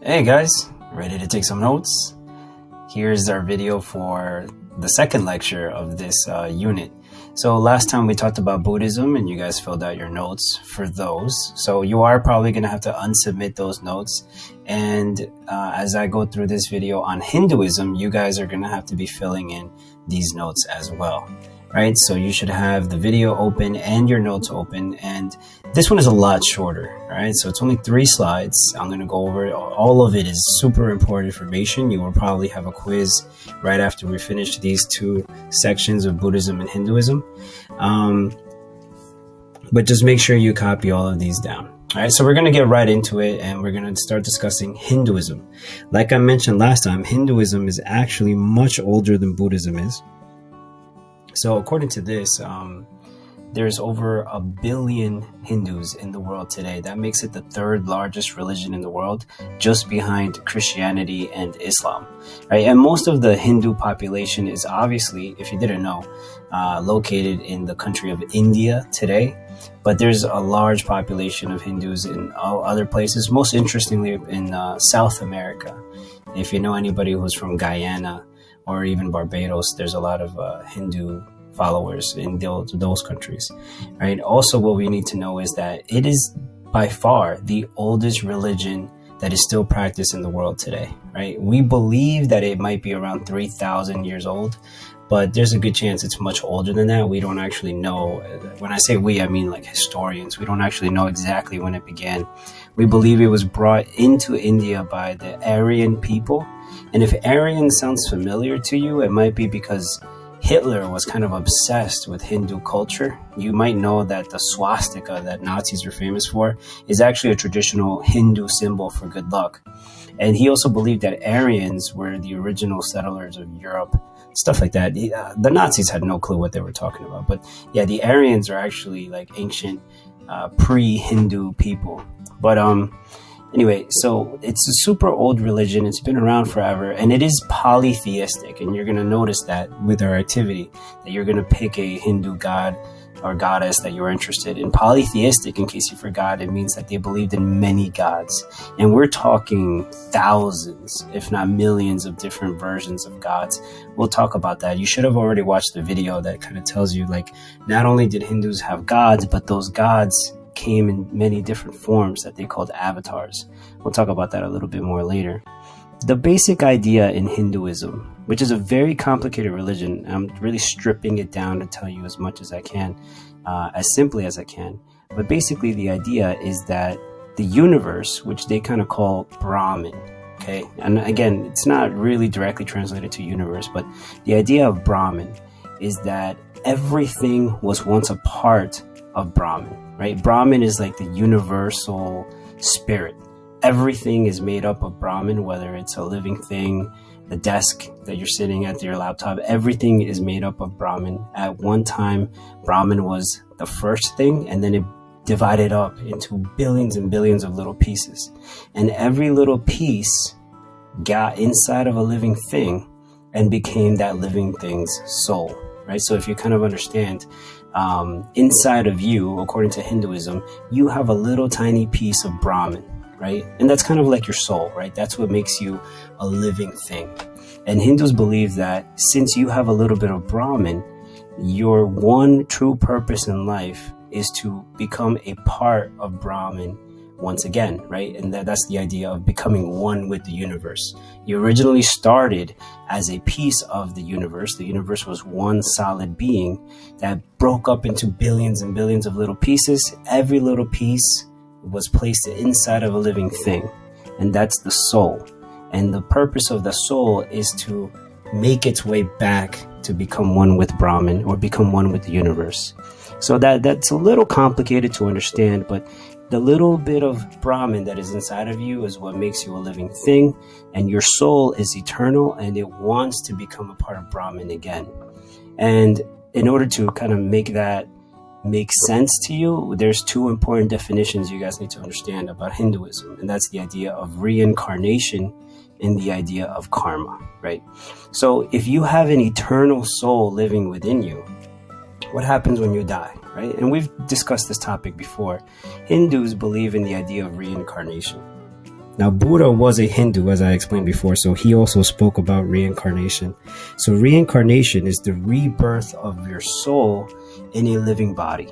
Hey guys, ready to take some notes? Here's our video for the second lecture of this unit. So last time we talked about Buddhism and you guys filled out your notes for those. So you are probably going to have to unsubmit those notes. And as I go through this video on Hinduism, you guys are going to have to be filling in these notes as well. Right? So you should have the video open and your notes open. And this one is a lot shorter, right? So it's only 3 slides. I'm going to go over it. All of it is super important information. You will probably have a quiz right after we finish these 2 sections of Buddhism and Hinduism. But just make sure you copy all of these down. All right, so we're going to get right into it and we're going to start discussing Hinduism. Like I mentioned last time, Hinduism is actually much older than Buddhism is. So according to this, there's over 1 billion Hindus in the world today. That makes it the 3rd largest religion in the world, just behind Christianity and Islam. Right? And most of the Hindu population is obviously, if you didn't know, located in the country of India today. But there's a large population of Hindus in other places, most interestingly in South America. If you know anybody who's from Guyana, or even Barbados, there's a lot of Hindu followers in those countries, right? Also, what we need to know is that it is by far the oldest religion that is still practiced in the world today, right? We believe that it might be around 3,000 years old, but there's a good chance it's much older than that. We don't actually know. When I say we, I mean like historians. We don't actually know exactly when it began. We believe it was brought into India by the Aryan people. And if Aryan sounds familiar to you, it might be because Hitler was kind of obsessed with Hindu culture. You might know that the swastika that Nazis are famous for is actually a traditional Hindu symbol for good luck. And he also believed that Aryans were the original settlers of Europe, stuff like that. The Nazis had no clue what they were talking about. But yeah, the Aryans are actually like ancient pre-Hindu people. But anyway, so it's a super old religion. It's been around forever, and it is polytheistic. And you're going to notice that with our activity, that you're going to pick a Hindu god or goddess that you're interested in. Polytheistic, in case you forgot, it means that they believed in many gods. And we're talking thousands, if not millions, of different versions of gods. We'll talk about that. You should have already watched the video that kind of tells you, like, not only did Hindus have gods, but those gods came in many different forms that they called avatars. We'll talk about that a little bit more later. The basic idea in Hinduism, which is a very complicated religion, I'm really stripping it down to tell you as much as I can, as simply as I can. But basically the idea is that the universe, which they kind of call Brahman, okay? And again, it's not really directly translated to universe, but the idea of Brahman is that everything was once a part of Brahman, right? Brahman is like the universal spirit. Everything is made up of Brahman, whether it's a living thing, the desk that you're sitting at, your laptop, everything is made up of Brahman. At one time, Brahman was the first thing, and then it divided up into billions and billions of little pieces. And every little piece got inside of a living thing and became that living thing's soul, right? So if you kind of understand, inside of you, according to Hinduism, you have a little tiny piece of Brahman, right? And that's kind of like your soul, right? That's what makes you a living thing. And Hindus believe that since you have a little bit of Brahman, your one true purpose in life is to become a part of Brahman once again, right? And that's the idea of becoming one with the universe. You originally started as a piece of the universe. The universe was one solid being that broke up into billions and billions of little pieces. Every little piece was placed inside of a living thing, and that's the soul. And the purpose of the soul is to make its way back to become one with Brahman, or become one with the universe. So that's a little complicated to understand, but the little bit of Brahman that is inside of you is what makes you a living thing, and your soul is eternal, and it wants to become a part of Brahman again. And in order to kind of make that make sense to you, there's 2 important definitions you guys need to understand about Hinduism, and that's the idea of reincarnation and the idea of karma, right? So if you have an eternal soul living within you, what happens when you die, right? And we've discussed this topic before. Hindus believe in the idea of reincarnation. Now, Buddha was a Hindu, as I explained before, so he also spoke about reincarnation. So reincarnation is the rebirth of your soul in a living body,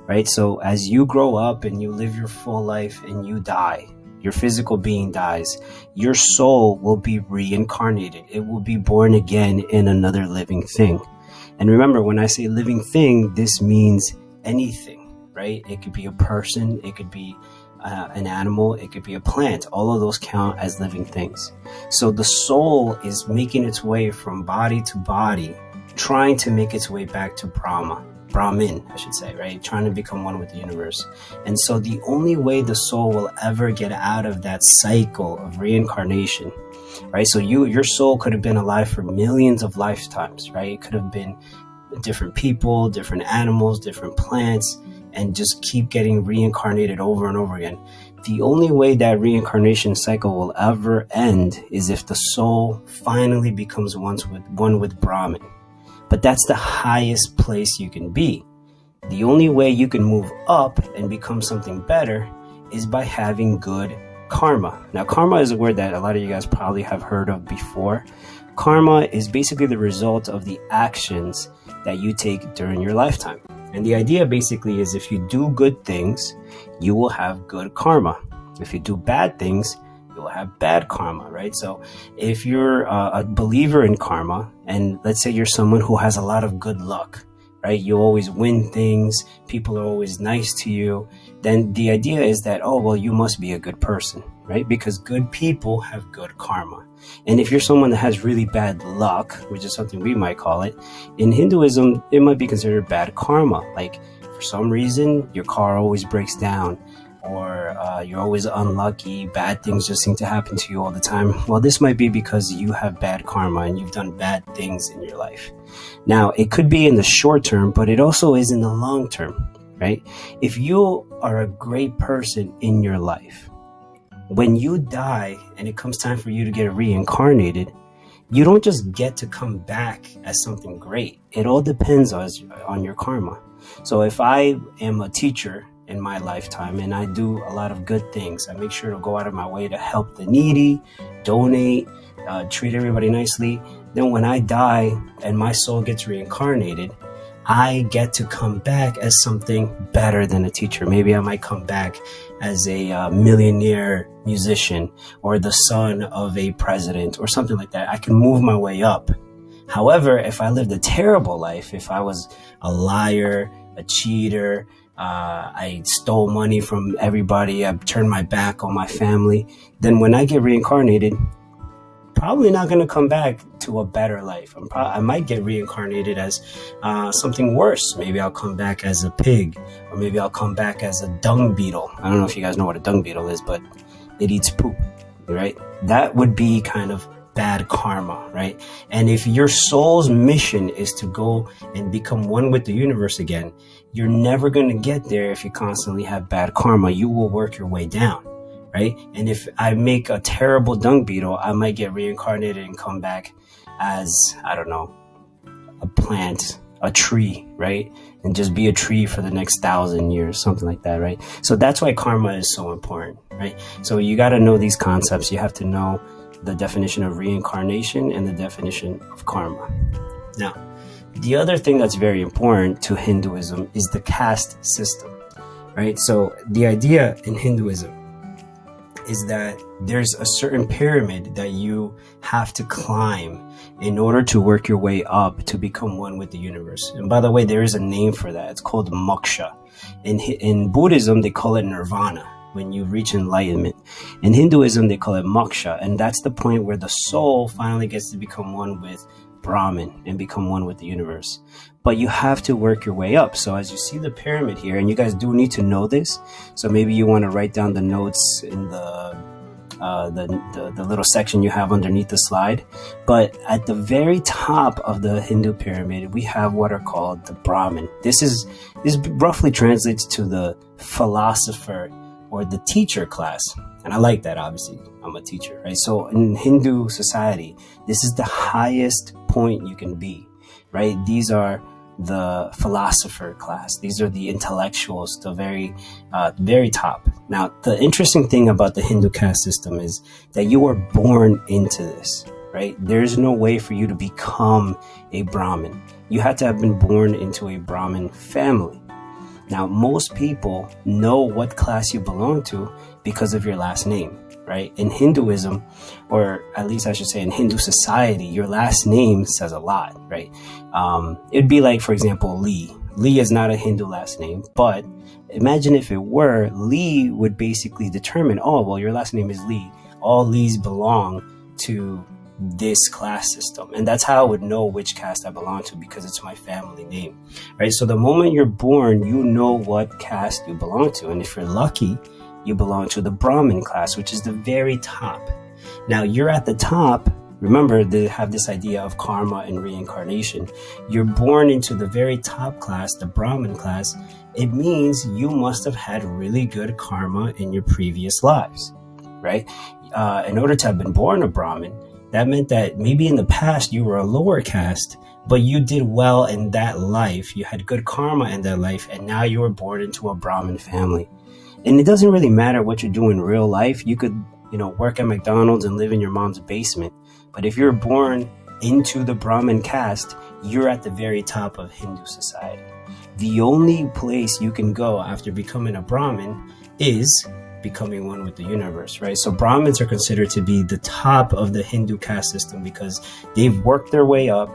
right? So as you grow up and you live your full life and you die, your physical being dies, your soul will be reincarnated. It will be born again in another living thing. And remember, when I say living thing, this means anything, right? It could be a person, it could be an animal, it could be a plant. All of those count as living things. So the soul is making its way from body to body, trying to make its way back to Brahman, I should say, right? Trying to become one with the universe. And so the only way the soul will ever get out of that cycle of reincarnation, right? So your soul could have been alive for millions of lifetimes, right? It could have been different people, different animals, different plants, and just keep getting reincarnated over and over again. The only way that reincarnation cycle will ever end is if the soul finally becomes one with Brahman. But that's the highest place you can be. The only way you can move up and become something better is by having good karma. Now, karma is a word that a lot of you guys probably have heard of before. Karma is basically the result of the actions that you take during your lifetime. And the idea basically is if you do good things, you will have good karma. If you do bad things, you will have bad karma, right? So if you're a believer in karma, and let's say you're someone who has a lot of good luck, right? You always win things, people are always nice to you, then the idea is that, oh, well, you must be a good person, right? Because good people have good karma. And if you're someone that has really bad luck, which is something we might call it, in Hinduism, it might be considered bad karma. Like for some reason, your car always breaks down, or you're always unlucky, bad things just seem to happen to you all the time. Well, this might be because you have bad karma and you've done bad things in your life. Now, it could be in the short term, but it also is in the long term, right? If you are a great person in your life, when you die and it comes time for you to get reincarnated, you don't just get to come back as something great. It all depends on your karma. So if I am a teacher in my lifetime and I do a lot of good things, I make sure to go out of my way to help the needy, donate, treat everybody nicely, then when I die and my soul gets reincarnated, I get to come back as something better than a teacher. Maybe I might come back as a millionaire musician or the son of a president or something like that. I can move my way up. However, if I lived a terrible life, if I was a liar, a cheater, I stole money from everybody, I turned my back on my family, then when I get reincarnated, probably not going to come back to a better life. I might get reincarnated as something worse. Maybe I'll come back as a pig, or maybe I'll come back as a dung beetle. I don't know if you guys know what a dung beetle is, but it eats poop, right? That would be kind of bad karma, right? And if your soul's mission is to go and become one with the universe again, you're never going to get there if you constantly have bad karma. You will work your way down. Right? And if I make a terrible dung beetle, I might get reincarnated and come back as, I don't know, a plant, a tree, right? And just be a tree for the next 1,000 years, something like that, right? So that's why karma is so important, right? So you got to know these concepts. You have to know the definition of reincarnation and the definition of karma. Now, the other thing that's very important to Hinduism is the caste system, right? So the idea in Hinduism is that there's a certain pyramid that you have to climb in order to work your way up to become one with the universe. And by the way, there is a name for that. It's called moksha. In Buddhism, they call it nirvana, when you reach enlightenment. In Hinduism, they call it moksha. And that's the point where the soul finally gets to become one with Brahman and become one with the universe. But you have to work your way up. So as you see the pyramid here, and you guys do need to know this, so maybe you want to write down the notes in the little section you have underneath the slide. But at the very top of the Hindu pyramid, we have what are called the Brahmin. This roughly translates to the philosopher or the teacher class. And I like that, obviously. I'm a teacher, right? So in Hindu society, this is the highest point you can be, right? These are the philosopher class. These are the intellectuals, the very top. Now, the interesting thing about the Hindu caste system is that you are born into this, right? There's no way for you to become a Brahmin. You had to have been born into a Brahmin family. Now, most people know what class you belong to because of your last name, right? In Hinduism, or at least I should say in Hindu society, your last name says a lot, right? It'd be like, for example, Lee. Lee is not a Hindu last name, but imagine if it were, Lee would basically determine, oh, well, your last name is Lee. All Lees belong to this class system. And that's how I would know which caste I belong to, because it's my family name, right? So the moment you're born, you know what caste you belong to. And if you're lucky, you belong to the Brahmin class, which is the very top. Now, you're at the top. Remember, they have this idea of karma and reincarnation. You're born into the very top class, the Brahmin class. It means you must have had really good karma in your previous lives, right? In order to have been born a Brahmin, that meant that maybe in the past you were a lower caste, but you did well in that life. You had good karma in that life, and now you were born into a Brahmin family. And it doesn't really matter what you do in real life. You could, work at McDonald's and live in your mom's basement. But if you're born into the Brahmin caste, you're at the very top of Hindu society. The only place you can go after becoming a Brahmin is becoming one with the universe, right? So Brahmins are considered to be the top of the Hindu caste system because they've worked their way up.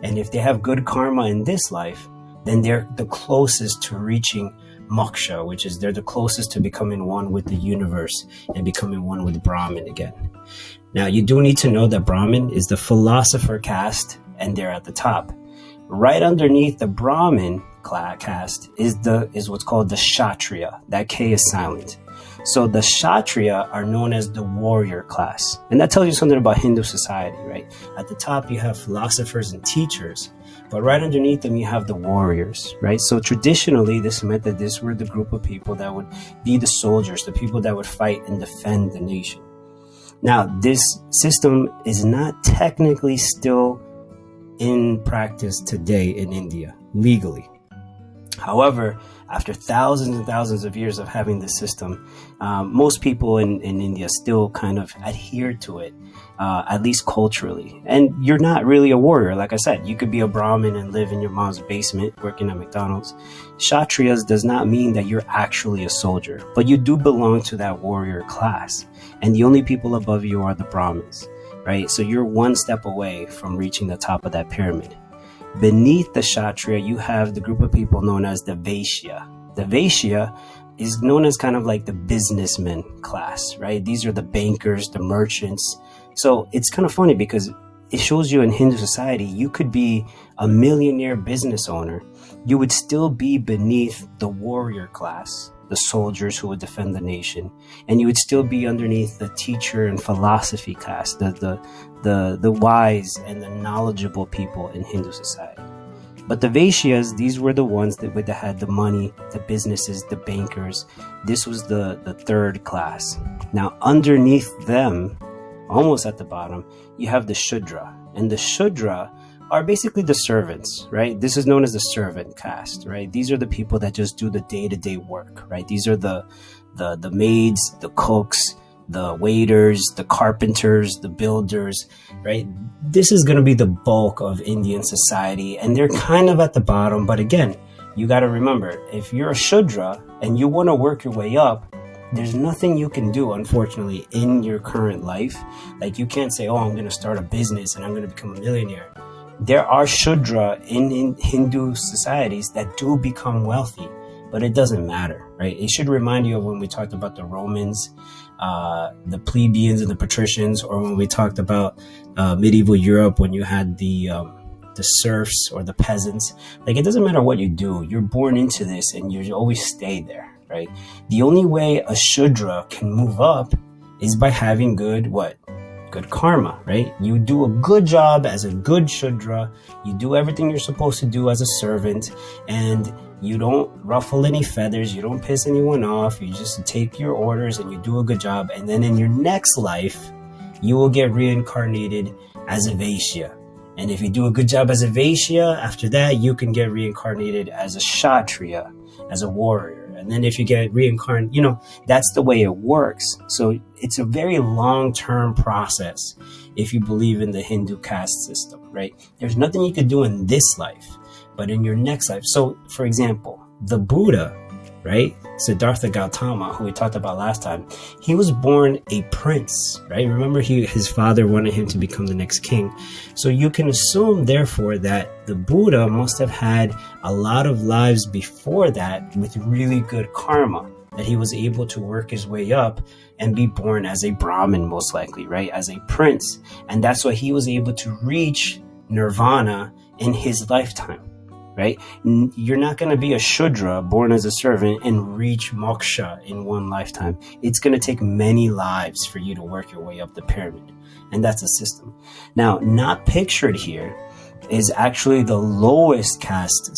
And if they have good karma in this life, then they're the closest to reaching moksha, which is they're the closest to becoming one with the universe and becoming one with Brahmin again. Now, you do need to know that Brahmin is the philosopher caste, and they're at the top. Right underneath the Brahmin caste is what's called the Kshatriya. That K is silent. So the Kshatriya are known as the warrior class. And that tells you something about Hindu society, right? At the top, you have philosophers and teachers, but right underneath them, you have the warriors, right? So traditionally, this meant that this were the group of people that would be the soldiers, the people that would fight and defend the nation. Now, this system is not technically still in practice today in India, legally. However, after thousands and thousands of years of having this system, most people in India still kind of adhere to it, at least culturally. And you're not really a warrior. Like I said, you could be a Brahmin and live in your mom's basement working at McDonald's. Kshatriyas does not mean that you're actually a soldier, but you do belong to that warrior class. And the only people above you are the Brahmins, right? So you're one step away from reaching the top of that pyramid. Beneath the Kshatriya, you have the group of people known as the Vaishya. The Vaishya is known as kind of like the businessman class, right? These are the bankers, the merchants. So it's kind of funny because it shows you in Hindu society, you could be a millionaire business owner. You would still be beneath the warrior class, the soldiers who would defend the nation. And you would still be underneath the teacher and philosophy class, the wise and the knowledgeable people in Hindu society. But the Vaishyas, these were the ones that had the money, the businesses, the bankers. This was the third class. Now, underneath them, almost at the bottom, you have the Shudra. And the Shudra are basically the servants, right? This is known as the servant caste, right? These are the people that just do the day-to-day work, right? These are the maids, the cooks, the waiters, the carpenters, the builders, right? This is going to be the bulk of Indian society, and they're kind of at the bottom. But again, you got to remember, if you're a Shudra and you want to work your way up, there's nothing you can do, unfortunately, in your current life. Like, you can't say, oh, I'm going to start a business and I'm going to become a millionaire. There are Shudra in Hindu societies that do become wealthy, but it doesn't matter, right? It should remind you of when we talked about the Romans, the plebeians and the patricians, or when we talked about medieval Europe, when you had the serfs or the peasants. Like, it doesn't matter what you do. You're born into this and you always stay there, right? The only way a Shudra can move up is by having good karma, right? You do a good job as a good Shudra. You do everything you're supposed to do as a servant, and you don't ruffle any feathers. You don't piss anyone off. You just take your orders and you do a good job. And then in your next life, you will get reincarnated as a Vaishya. And if you do a good job as a Vaishya, after that, you can get reincarnated as a Kshatriya, as a warrior. And then if you get reincarnated, that's the way it works. So it's a very long-term process if you believe in the Hindu caste system, right? There's nothing you could do in this life, but in your next life. So, for example, the Buddha, right? Siddhartha Gautama, who we talked about last time, he was born a prince, right? Remember, his father wanted him to become the next king. So you can assume, therefore, that the Buddha must have had a lot of lives before that with really good karma, that he was able to work his way up and be born as a Brahmin, most likely, right? As a prince. And that's why he was able to reach nirvana in his lifetime. Right? You're not going to be a Shudra born as a servant and reach moksha in one lifetime. It's going to take many lives for you to work your way up the pyramid. And that's a system. Now, not pictured here is actually the lowest caste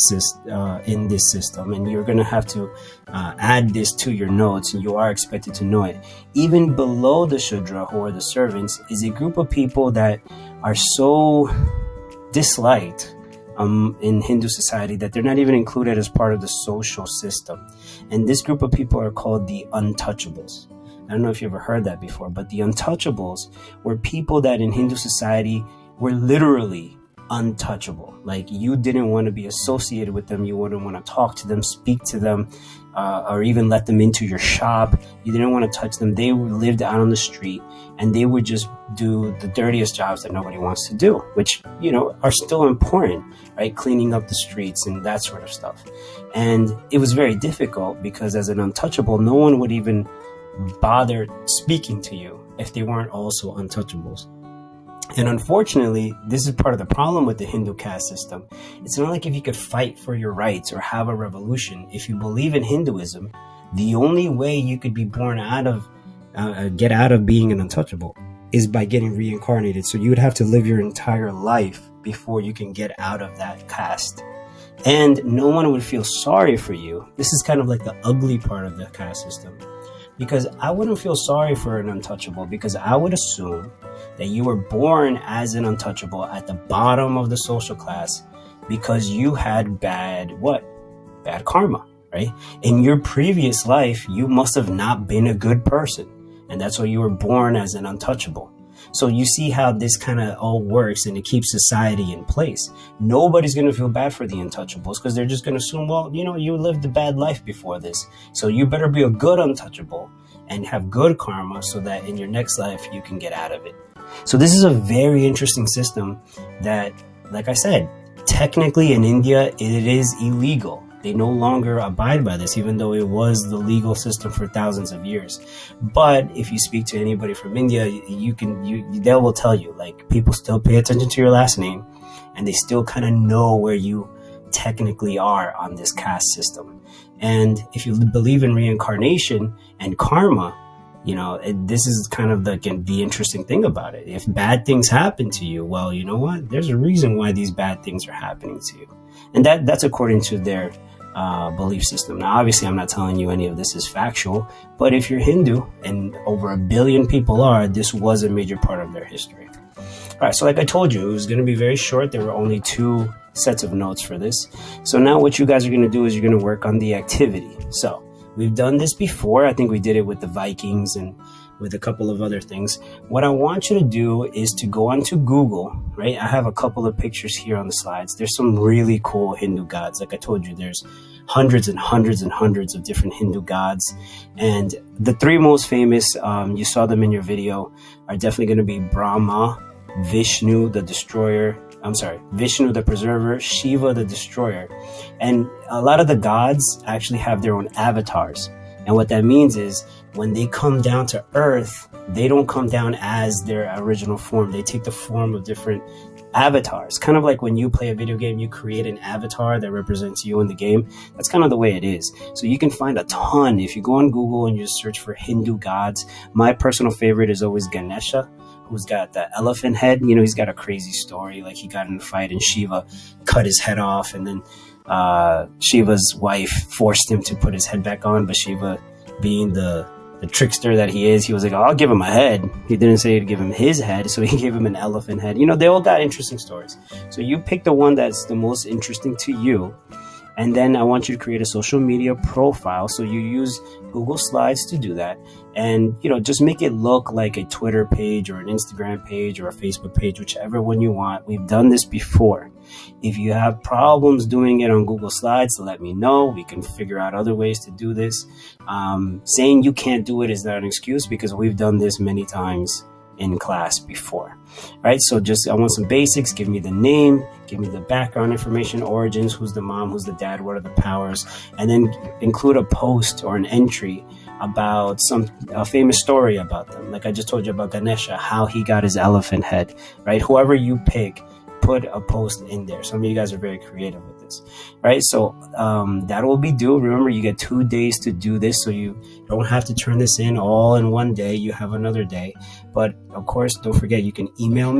in this system. And you're going to have to add this to your notes, and you are expected to know it. Even below the Shudra, who are the servants, is a group of people that are so disliked in Hindu society that they're not even included as part of the social system. And this group of people are called the untouchables. I don't know if you ever heard that before, but the untouchables were people that in Hindu society were literally untouchable. Like, you didn't want to be associated with them. You wouldn't want to talk to them, speak to them, or even let them into your shop. You didn't want to touch them. They lived out on the street, and they would just do the dirtiest jobs that nobody wants to do, which, are still important, right? Cleaning up the streets and that sort of stuff. And it was very difficult because as an untouchable, no one would even bother speaking to you if they weren't also untouchables. And unfortunately, this is part of the problem with the Hindu caste system. It's not like if you could fight for your rights or have a revolution. If you believe in Hinduism, the only way you could be born out of, get out of being an untouchable is by getting reincarnated. So you would have to live your entire life before you can get out of that caste. And no one would feel sorry for you. This is kind of like the ugly part of the caste system. Because I wouldn't feel sorry for an untouchable, because I would assume that you were born as an untouchable at the bottom of the social class because you had bad karma, right? In your previous life, you must have not been a good person. And that's why you were born as an untouchable. So you see how this kind of all works, and it keeps society in place. Nobody's going to feel bad for the untouchables because they're just going to assume, well, you lived a bad life before this. So you better be a good untouchable and have good karma so that in your next life you can get out of it. So this is a very interesting system that, like I said, technically in India, it is illegal. They no longer abide by this, even though it was the legal system for thousands of years. But if you speak to anybody from India, they will tell you, like, people still pay attention to your last name, and they still kind of know where you technically are on this caste system. And if you believe in reincarnation and karma, this is kind of the interesting thing about it. If bad things happen to you, well, you know what? There's a reason why these bad things are happening to you. And that's according to their belief system. Now, obviously, I'm not telling you any of this is factual, but if you're Hindu, and over 1 billion people are, this was a major part of their history. All right, so like I told you, it was going to be very short. There were only 2 sets of notes for this. So now what you guys are going to do is you're going to work on the activity. So we've done this before. I think we did it with the Vikings and with a couple of other things. What I want you to do is to go onto Google, right? I have a couple of pictures here on the slides. There's some really cool Hindu gods. Like I told you, there's hundreds and hundreds and hundreds of different Hindu gods. And the 3 most famous, you saw them in your video, are definitely going to be Brahma, Vishnu, the destroyer. Vishnu, the preserver, Shiva, the destroyer. And a lot of the gods actually have their own avatars. And what that means is when they come down to earth, they don't come down as their original form. They take the form of different avatars. Kind of like when you play a video game, you create an avatar that represents you in the game. That's kind of the way it is. So you can find a ton. If you go on Google and you just search for Hindu gods, my personal favorite is always Ganesha, who's got the elephant head. He's got a crazy story. Like, he got in a fight and Shiva cut his head off, and then Shiva's wife forced him to put his head back on, but Shiva, being the the trickster that he is, he was like, oh, I'll give him a head. He didn't say to give him his head, so he gave him an elephant head. You know, they all got interesting stories. So you pick the one that's the most interesting to you. And then I want you to create a social media profile. So you use Google Slides to do that. And, you know, just make it look like a Twitter page or an Instagram page or a Facebook page, whichever one you want. We've done this before. If you have problems doing it on Google Slides, let me know. We can figure out other ways to do this. Saying you can't do it is not an excuse, because we've done this many times in class before. Right? So just, I want some basics. Give me the name, give me the background information, origins, who's the mom, who's the dad, what are the powers, and then include a post or an entry about a famous story about them. Like I just told you about Ganesha, how he got his elephant head, right? Whoever you pick, put a post in there. Some of you guys are very creative with this, right? So that will be due. Remember, you get 2 days to do this, so you don't have to turn this in all in one day. You have another day. But of course, don't forget, you can email me.